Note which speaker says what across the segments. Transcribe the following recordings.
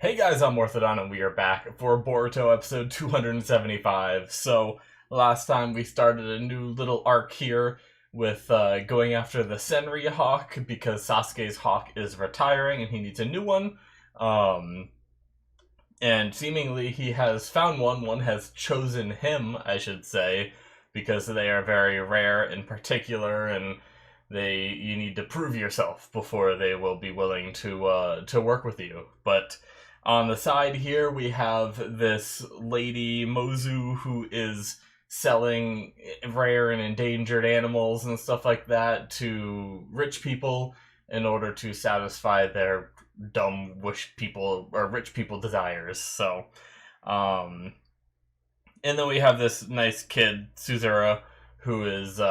Speaker 1: Hey guys, I'm Morthadon and we are back for Boruto episode 275. So, last time we started a new little arc here with going after the Senri Hawk because Sasuke's hawk is retiring and he needs a new one. Um, and seemingly he has found one. One has chosen him, I should say, because they are very rare in particular, and you need to prove yourself before they will be willing to work with you. But on the side here, we have this lady Mozu who is selling rare and endangered animals and stuff like that to rich people in order to satisfy their dumb wish people or rich people desires. Um, and then we have this nice kid Suzura who is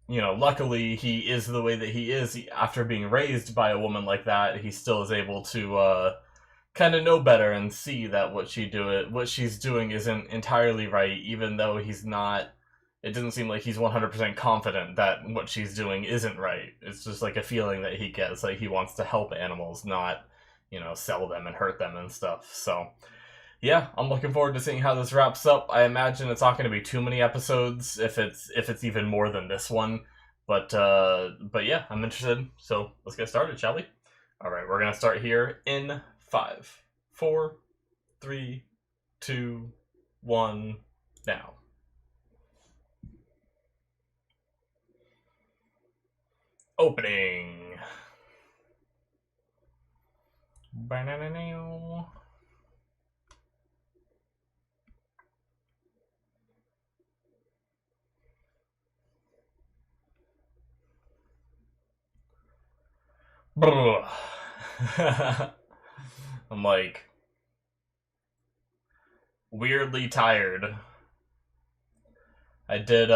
Speaker 1: luckily he is the way that he is. After being raised by a woman like that, he still is able to kind of know better and see that what she's doing isn't entirely right, even though he's not. It doesn't seem like he's 100% confident that what she's doing isn't right. It's just like a feeling that he gets, like he wants to help animals, not, sell them and hurt them and stuff. So, yeah, I'm looking forward to seeing how this wraps up. I imagine it's not going to be too many episodes, if it's even more than this one. But yeah, I'm interested. So let's get started, shall we? All right, we're gonna start here in 5, 4, 3, 2, 1, now. Opening. Ba-na-na-na. I'm like weirdly tired. I did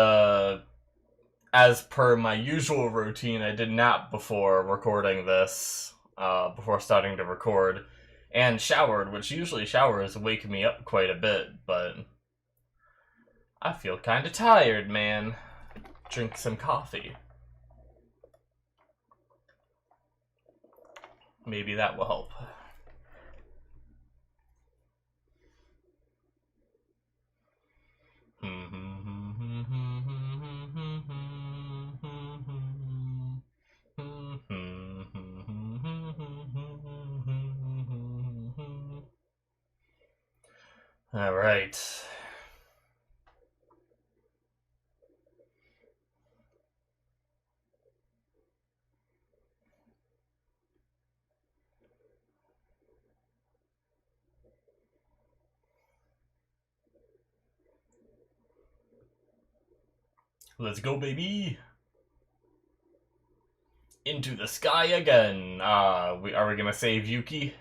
Speaker 1: as per my usual routine, I did nap before recording this, before starting to record, and showered, which usually showers wake me up quite a bit, but I feel kinda tired, man. Drink some coffee. Maybe that will help. All right. Let's go, baby. Into the sky again. Are we gonna save Yuki?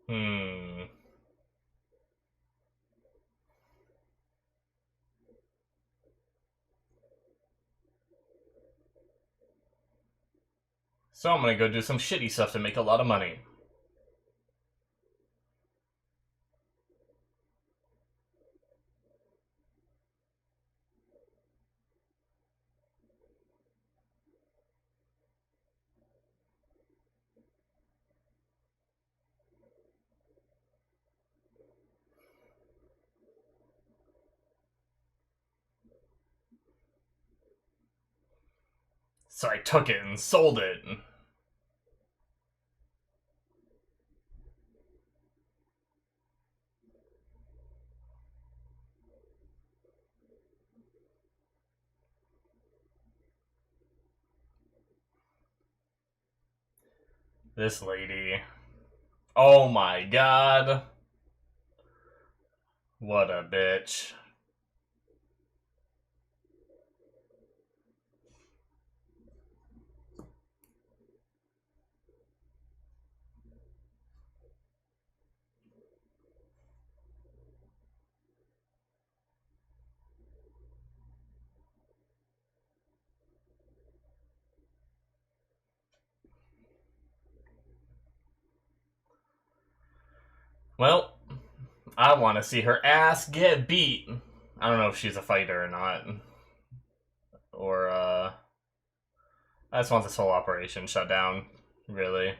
Speaker 1: Hmm. So I'm gonna go do some shitty stuff to make a lot of money. So I took it and sold it. This lady. Oh my god. What a bitch. Well, I want to see her ass get beat. I don't know if she's a fighter or not. Or, I just want this whole operation shut down, really.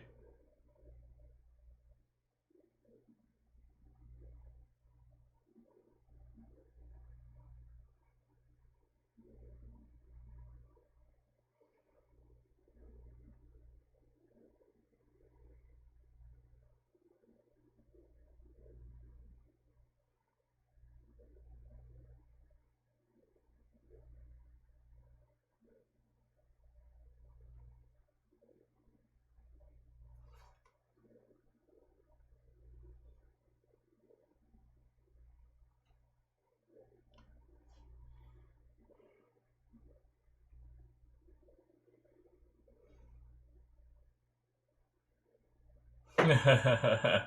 Speaker 1: I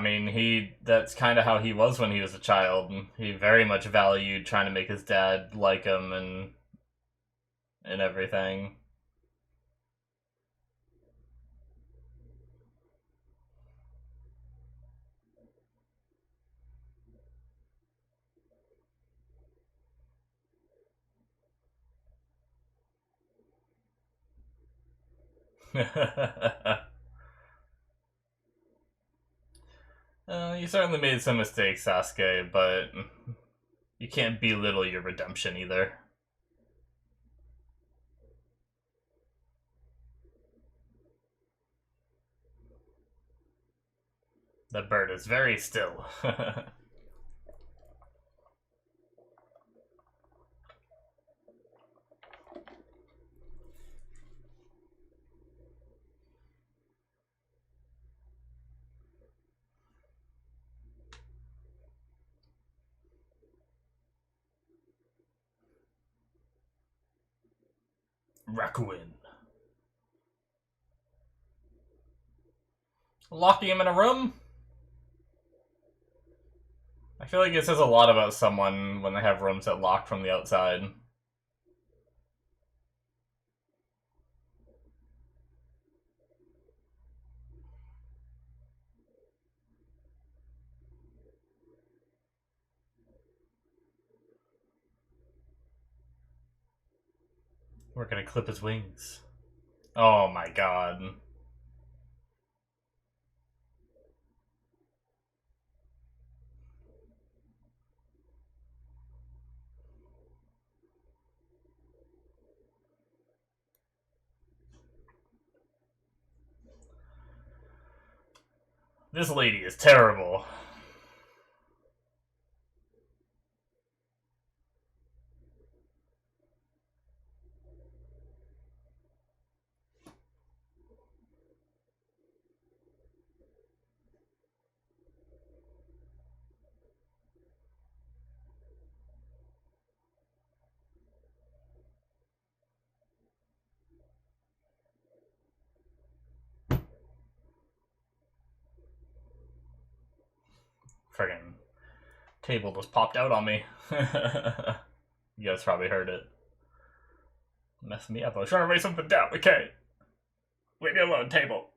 Speaker 1: mean, that's kind of how he was when he was a child. He very much valued trying to make his dad like him and everything. You certainly made some mistakes, Sasuke, but you can't belittle your redemption either. The bird is very still. Rakuin. Locking him in a room? I feel like it says a lot about someone when they have rooms that lock from the outside. We're gonna clip his wings. Oh my god. This lady is terrible. Friggin' table just popped out on me. You guys probably heard it. Mess me up. I was trying to write something down. Okay. Leave me alone, table.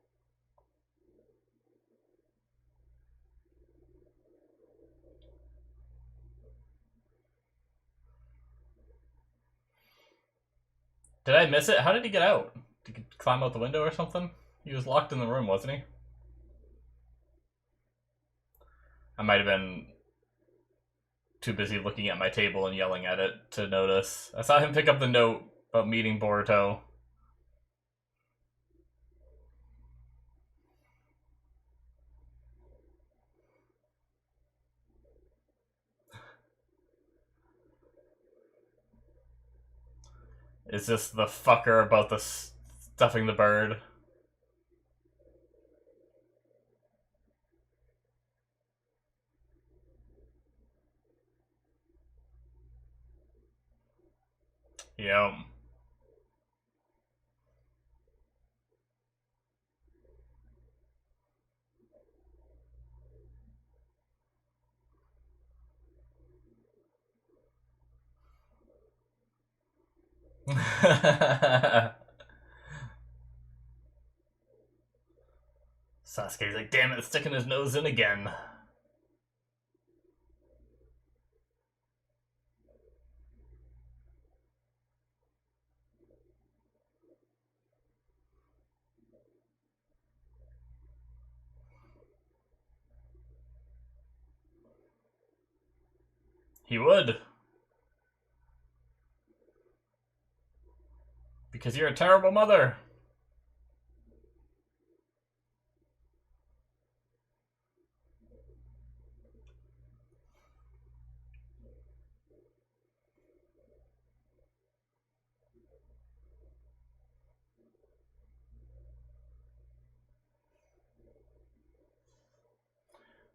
Speaker 1: Did I miss it? How did he get out? Did he climb out the window or something? He was locked in the room, wasn't he? I might have been too busy looking at my table and yelling at it to notice. I saw him pick up the note about meeting Boruto. Is this the fucker about the stuffing the bird? Yep. Sasuke's like, damn it, sticking his nose in again. He would. Because you're a terrible mother.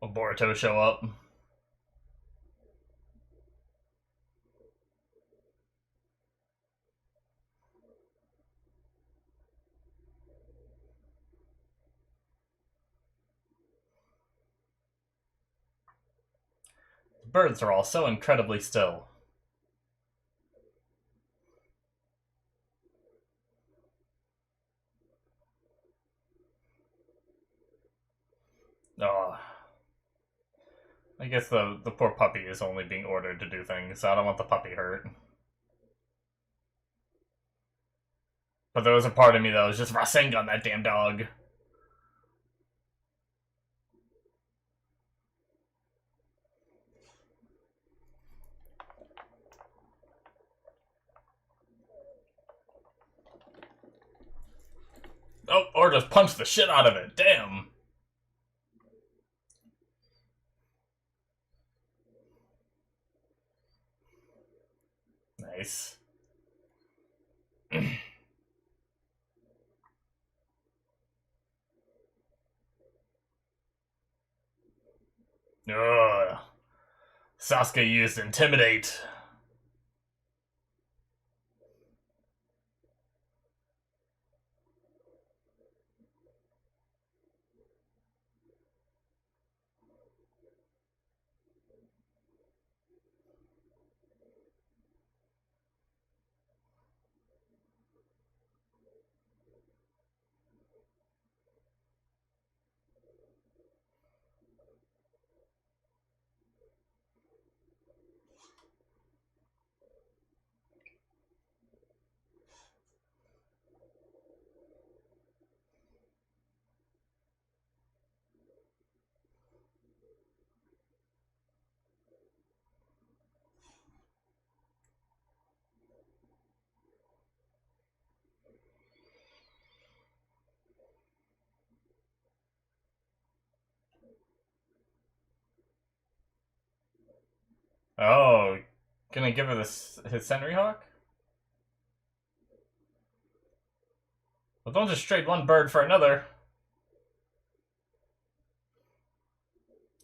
Speaker 1: Will Boruto show up? The birds are all so incredibly still. Oh. I guess the poor puppy is only being ordered to do things, so I don't want the puppy hurt. But there was a part of me that was just Rasengan that damn dog. Oh, or just punch the shit out of it. Damn. Nice. Ugh. Sasuke used Intimidate. Oh, gonna give her this his Senri Hawk? Well, don't just trade one bird for another.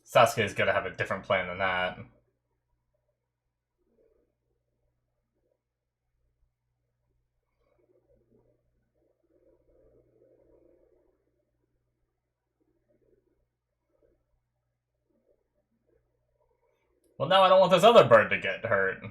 Speaker 1: Sasuke's gotta have a different plan than that. Well, now I don't want this other bird to get hurt.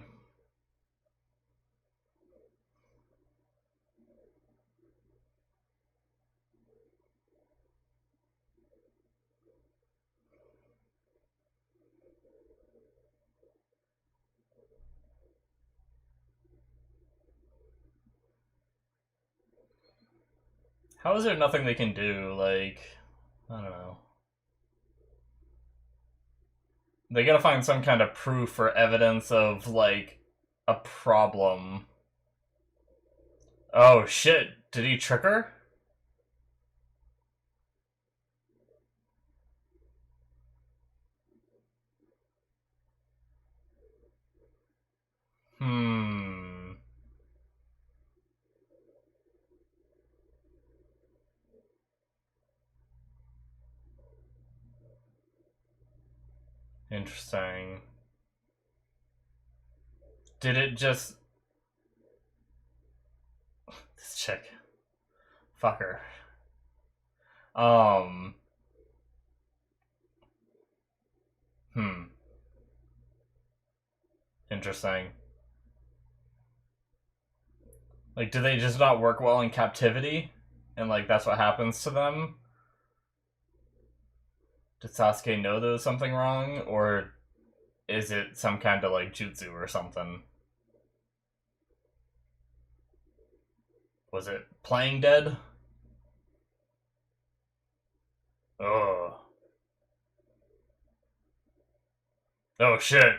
Speaker 1: How is there nothing they can do? Like, I don't know. They gotta find some kind of proof or evidence of, like, a problem. Oh shit, did he trick her? Hmm. Interesting. Did it just... This chick. Fuck her. Hmm. Interesting. Like, do they just not work well in captivity? And, like, that's what happens to them? Did Sasuke know there was something wrong, or is it some kind of like jutsu or something? Was it playing dead? Oh. Oh shit.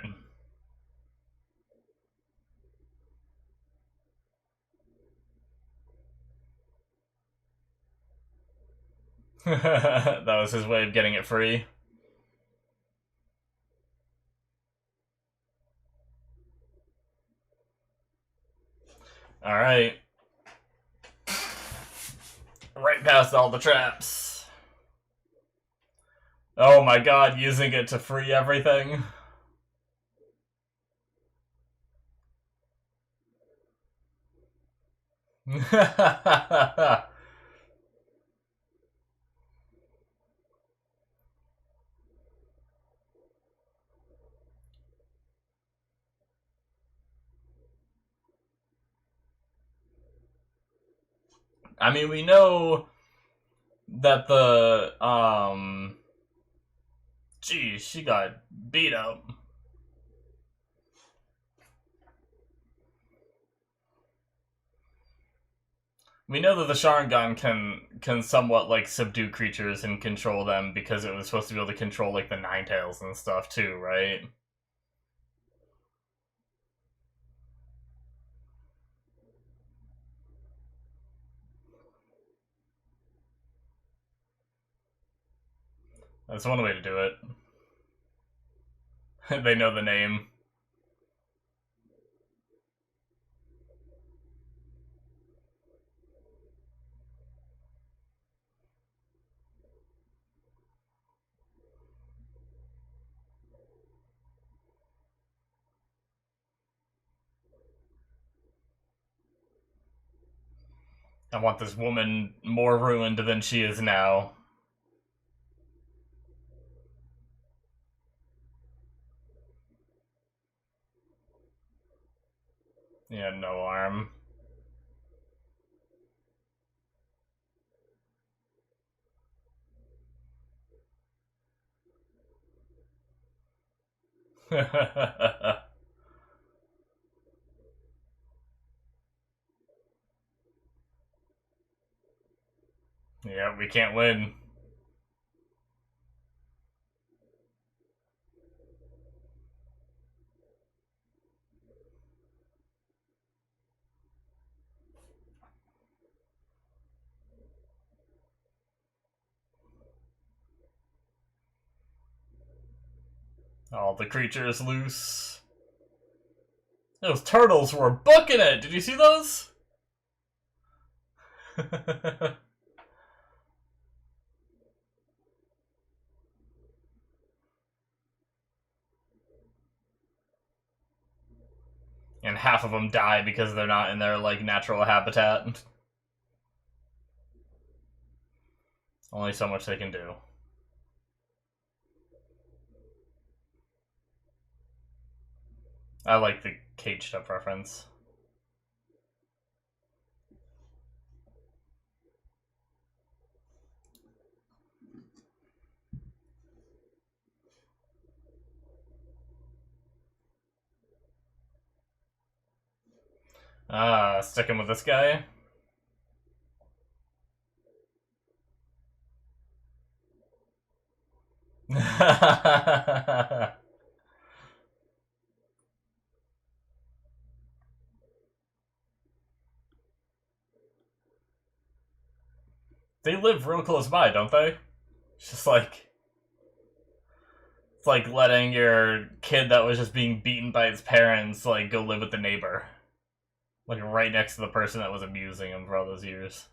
Speaker 1: That was his way of getting it free. Alright. Right past all the traps. Oh my god, using it to free everything. I mean, we know that geez, she got beat up. We know that the Sharingan can somewhat like subdue creatures and control them because it was supposed to be able to control like the Nine Tails and stuff too, right? That's one way to do it. They know the name. I want this woman more ruined than she is now. Yeah, no arm. Yeah, we can't win. All the creatures loose. Those turtles were booking it! Did you see those? And half of them die because they're not in their like natural habitat. Only so much they can do. I like the caged up reference. Sticking with this guy. They live real close by, don't they? It's just like it's like letting your kid that was just being beaten by its parents like go live with the neighbor. Like right next to the person that was abusing him for all those years.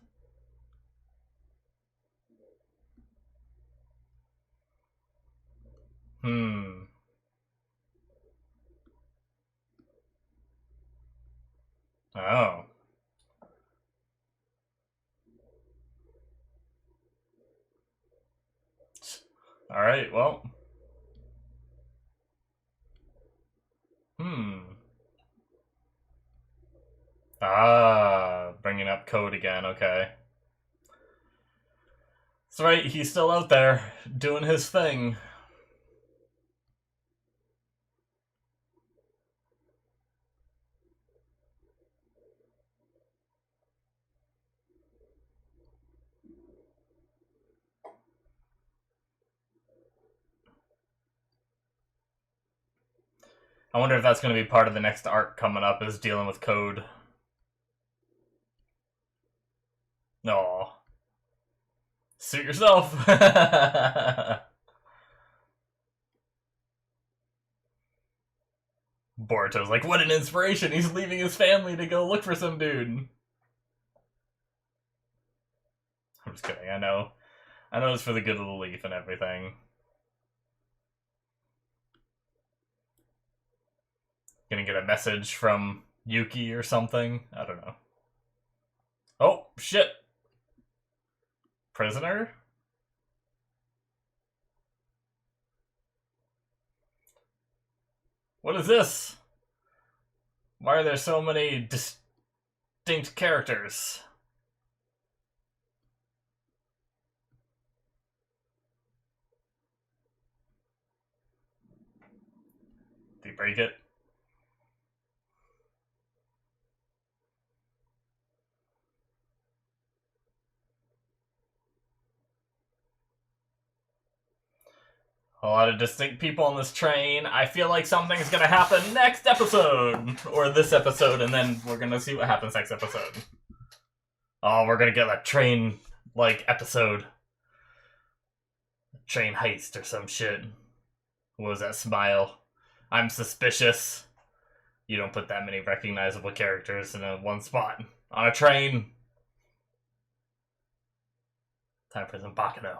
Speaker 1: Hmm. Oh. Alright, well. Hmm. Bringing up code again, okay. That's right, he's still out there, doing his thing. I wonder if that's going to be part of the next arc coming up, is dealing with code. No. Suit yourself. Boruto's like, what an inspiration! He's leaving his family to go look for some dude. I'm just kidding, I know. I know it's for the good of the leaf and everything. Gonna get a message from Yuki or something? I don't know. Oh, shit! Prisoner? What is this? Why are there so many distinct characters? Did he break it? A lot of distinct people on this train. I feel like something's gonna happen next episode! Or this episode, and then we're gonna see what happens next episode. Oh, we're gonna get a train, like, episode. Train heist or some shit. What was that smile? I'm suspicious. You don't put that many recognizable characters in one spot. On a train. Time for some Baccano.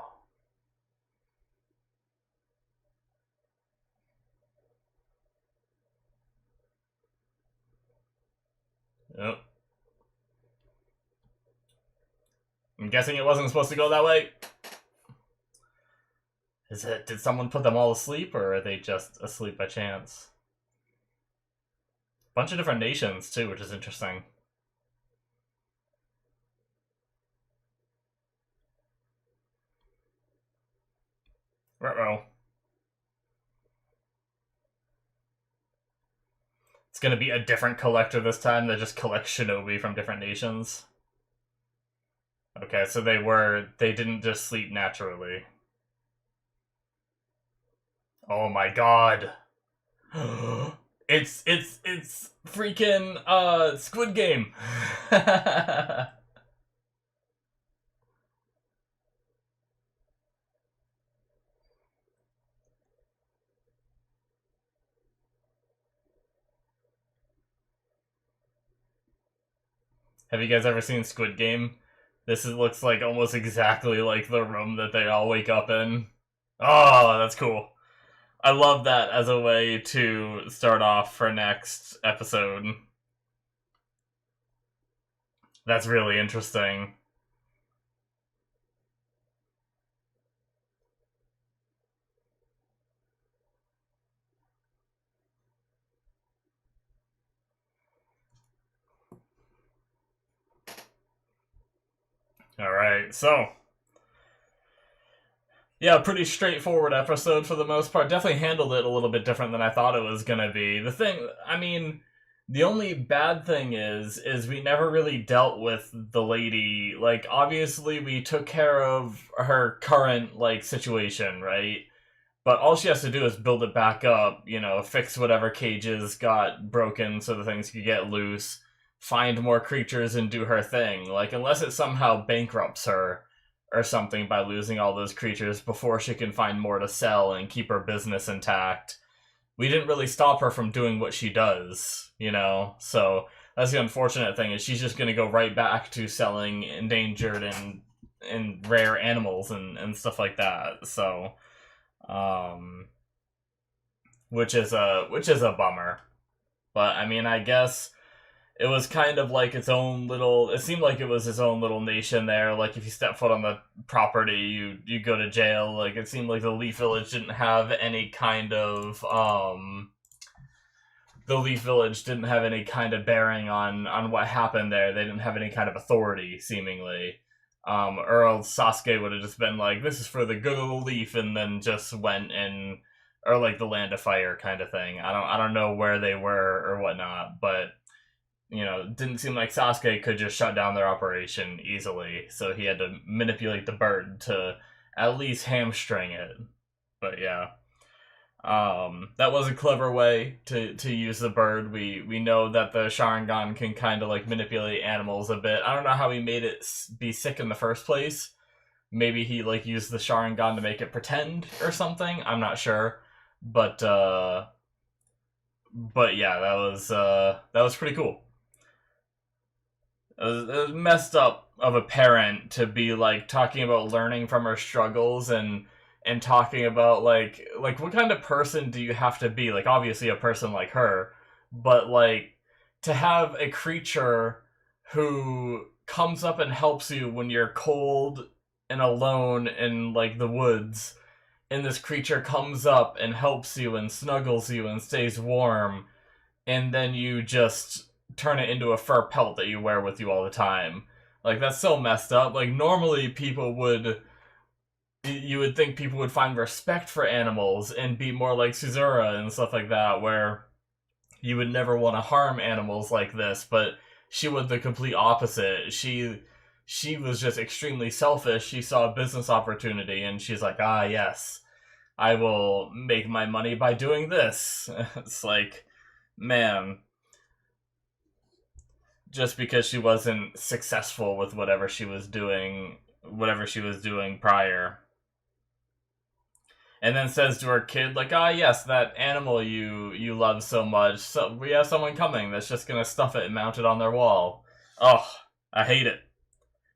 Speaker 1: Yep. I'm guessing it wasn't supposed to go that way. Is it? Did someone put them all asleep, or are they just asleep by chance? Bunch of different nations too, which is interesting. Uh-oh. It's gonna be a different collector this time that just collects shinobi from different nations. Okay, so they didn't just sleep naturally. Oh my god. It's freaking Squid Game. Have you guys ever seen Squid Game? Looks like almost exactly like the room that they all wake up in. Oh, that's cool. I love that as a way to start off for next episode. That's really interesting. Alright, so yeah, pretty straightforward episode for the most part. Definitely handled it a little bit different than I thought it was gonna be. The only bad thing is we never really dealt with the lady. Like, obviously we took care of her current, like, situation, right? But all she has to do is build it back up, fix whatever cages got broken so the things could get loose, find more creatures and do her thing. Like, unless it somehow bankrupts her or something by losing all those creatures before she can find more to sell and keep her business intact, we didn't really stop her from doing what she does, So that's the unfortunate thing, is she's just going to go right back to selling endangered and rare animals and stuff like that. So, which is a bummer. But I guess it was kind of like its own little. It seemed like it was its own little nation there. Like, if you step foot on the property, you go to jail. Like, it seemed like the Leaf Village didn't have any kind of the Leaf Village didn't have any kind of bearing on what happened there. They didn't have any kind of authority, seemingly. Or else Sasuke would have just been like, this is for the good of the leaf, and then just went and, or like the Land of Fire kind of thing. I don't know where they were or whatnot, but it didn't seem like Sasuke could just shut down their operation easily, so he had to manipulate the bird to at least hamstring it. But yeah. That was a clever way to use the bird. We know that the Sharingan can kind of like manipulate animals a bit. I don't know how he made it be sick in the first place. Maybe he like used the Sharingan to make it pretend or something. I'm not sure, but yeah, that was pretty cool. It was messed up of a parent to be like talking about learning from her struggles and talking about like what kind of person do you have to be, like obviously a person like her, but like to have a creature who comes up and helps you when you're cold and alone in like the woods, and this creature comes up and helps you and snuggles you and stays warm, and then you just turn it into a fur pelt that you wear with you all the time. Like, that's so messed up. Like, normally you would think people would find respect for animals and be more like Suzura and stuff like that, where you would never want to harm animals like this, but she was the complete opposite. She was just extremely selfish. She saw a business opportunity and she's like, ah, yes, I will make my money by doing this. It's like, man, just because she wasn't successful with whatever she was doing prior. And then says to her kid, like, ah, yes, that animal you love so much, so we have someone coming that's just gonna stuff it and mount it on their wall. Oh, I hate it.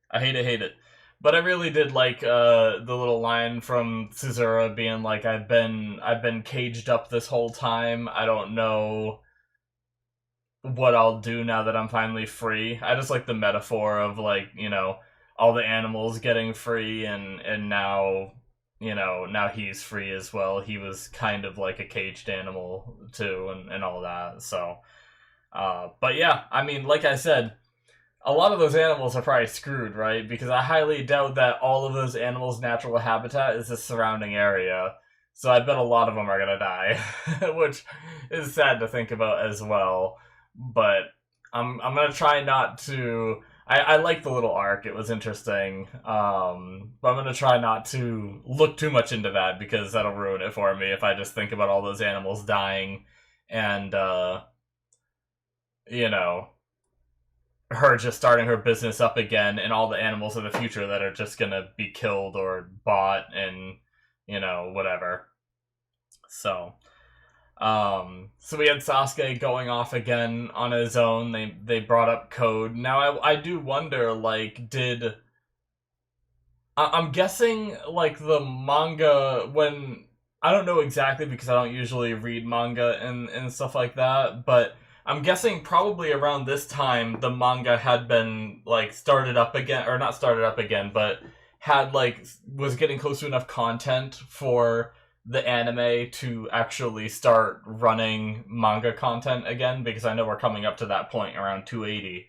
Speaker 1: I hate it. But I really did like the little line from Suzura being like, I've been caged up this whole time. I don't know what I'll do now that I'm finally free. I just like the metaphor of like, all the animals getting free and now, now he's free as well. He was kind of like a caged animal too and all that. So but yeah, I mean, like I said, a lot of those animals are probably screwed, right? Because I highly doubt that all of those animals' natural habitat is the surrounding area. So I bet a lot of them are gonna die, which is sad to think about as well. But I'm gonna try not to. I like the little arc; it was interesting. But I'm gonna try not to look too much into that because that'll ruin it for me if I just think about all those animals dying, and her just starting her business up again, and all the animals of the future that are just gonna be killed or bought, and whatever. So. So we had Sasuke going off again on his own. They brought up code. Now I do wonder, like, I'm guessing like the manga, when I don't know exactly because I don't usually read manga and stuff like that, but I'm guessing probably around this time the manga had been like started up again, or not started up again, but had like was getting close to enough content for the anime to actually start running manga content again, because I know we're coming up to that point around 280.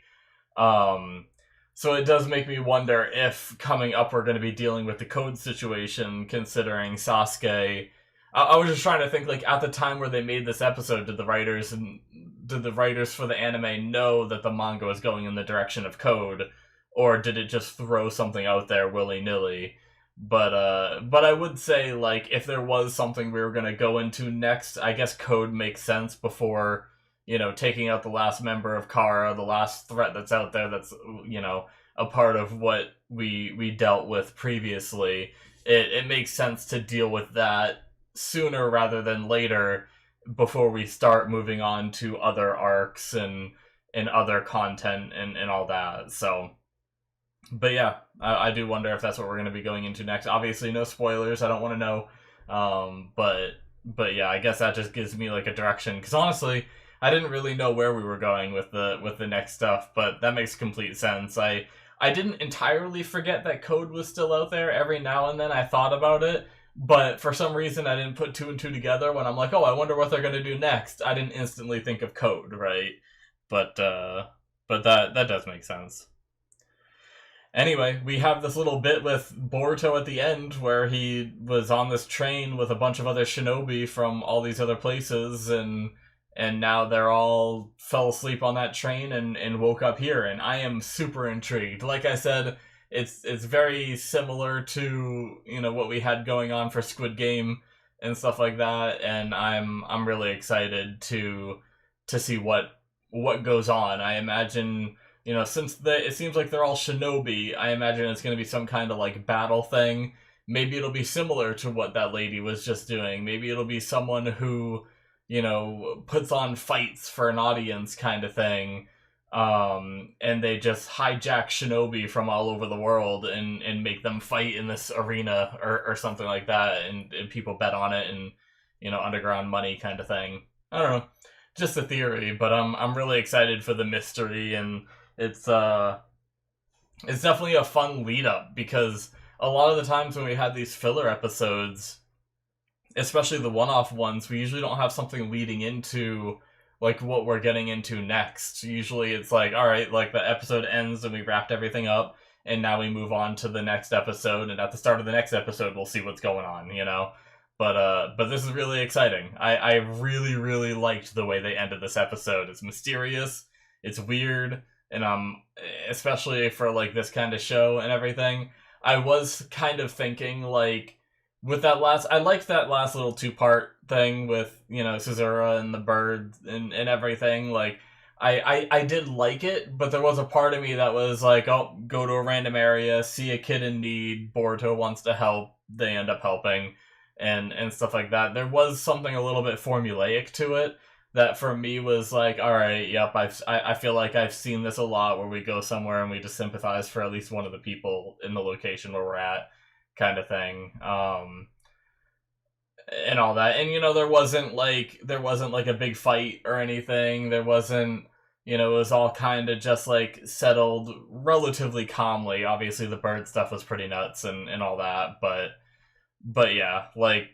Speaker 1: So it does make me wonder if coming up we're going to be dealing with the code situation, considering Sasuke. I was just trying to think, like, at the time where they made this episode, did the writers for the anime know that the manga was going in the direction of code, or did it just throw something out there willy-nilly? But I would say, like, if there was something we were gonna go into next, I guess code makes sense before, taking out the last member of Kara, the last threat that's out there that's, a part of what we dealt with previously. It makes sense to deal with that sooner rather than later, before we start moving on to other arcs and other content and all that. So, but yeah, I do wonder if that's what we're going to be going into next. Obviously, no spoilers. I don't want to know. But yeah, I guess that just gives me like a direction. Because honestly, I didn't really know where we were going with the next stuff. But that makes complete sense. I didn't entirely forget that code was still out there. Every now and then I thought about it. But for some reason, I didn't put two and two together when I'm like, oh, I wonder what they're going to do next. I didn't instantly think of code, right? But that does make sense. Anyway, we have this little bit with Boruto at the end where he was on this train with a bunch of other shinobi from all these other places, and now they're all fell asleep on that train and woke up here, and I am super intrigued. Like I said, it's very similar to, you know, what we had going on for Squid Game and stuff like that, and I'm really excited to see what goes on. I imagine, you know, since it seems like they're all shinobi, I imagine it's going to be some kind of like battle thing. Maybe it'll be similar to what that lady was just doing. Maybe it'll be someone who, you know, puts on fights for an audience kind of thing. And they just hijack shinobi from all over the world and make them fight in this arena or something like that. And people bet on it, and, you know, underground money kind of thing. I don't know. Just a theory, but I'm really excited for the mystery, and it's definitely a fun lead up, because a lot of the times when we had these filler episodes, especially the one-off ones, we usually don't have something leading into like what we're getting into next. Usually it's like, all right, like the episode ends and we wrapped everything up, and now we move on to the next episode, and at the start of the next episode we'll see what's going on, you know. But this is really exciting. I really, really liked the way they ended this episode. It's mysterious, it's weird, and especially for like this kind of show and everything. I was kind of thinking, like, with that last, I liked that last little 2-part thing with, you know, Suzura and the bird and everything. Like, I did like it, but there was a part of me that was like, oh, go to a random area, see a kid in need, Boruto wants to help, they end up helping, and stuff like that. There was something a little bit formulaic to it that for me was like, all right, yep, I feel like I've seen this a lot, where we go somewhere and we just sympathize for at least one of the people in the location where we're at, kind of thing. And all that. And, you know, there wasn't like a big fight or anything. There wasn't, you know, it was all kind of just like settled relatively calmly. Obviously the bird stuff was pretty nuts and all that, but yeah, like,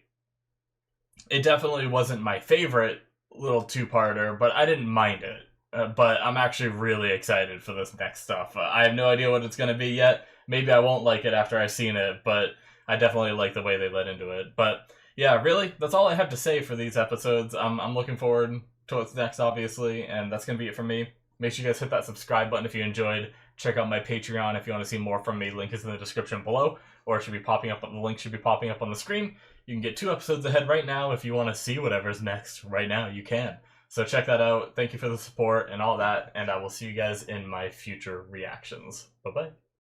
Speaker 1: it definitely wasn't my favorite little 2-parter, but I didn't mind it. But I'm actually really excited for this next stuff. I have no idea what it's going to be yet. Maybe I won't like it after I've seen it, but I definitely like the way they led into it. But yeah, really, that's all I have to say for these episodes. I'm looking forward to what's next, obviously, and that's going to be it for me. Make sure you guys hit that subscribe button if you enjoyed. Check out my Patreon if you want to see more from me. Link is in the description below, or it should be popping up. The link should be popping up on the screen. You can get 2 episodes ahead right now if you want to see whatever's next right now. You can. So check that out. Thank you for the support and all that, and I will see you guys in my future reactions. Bye-bye.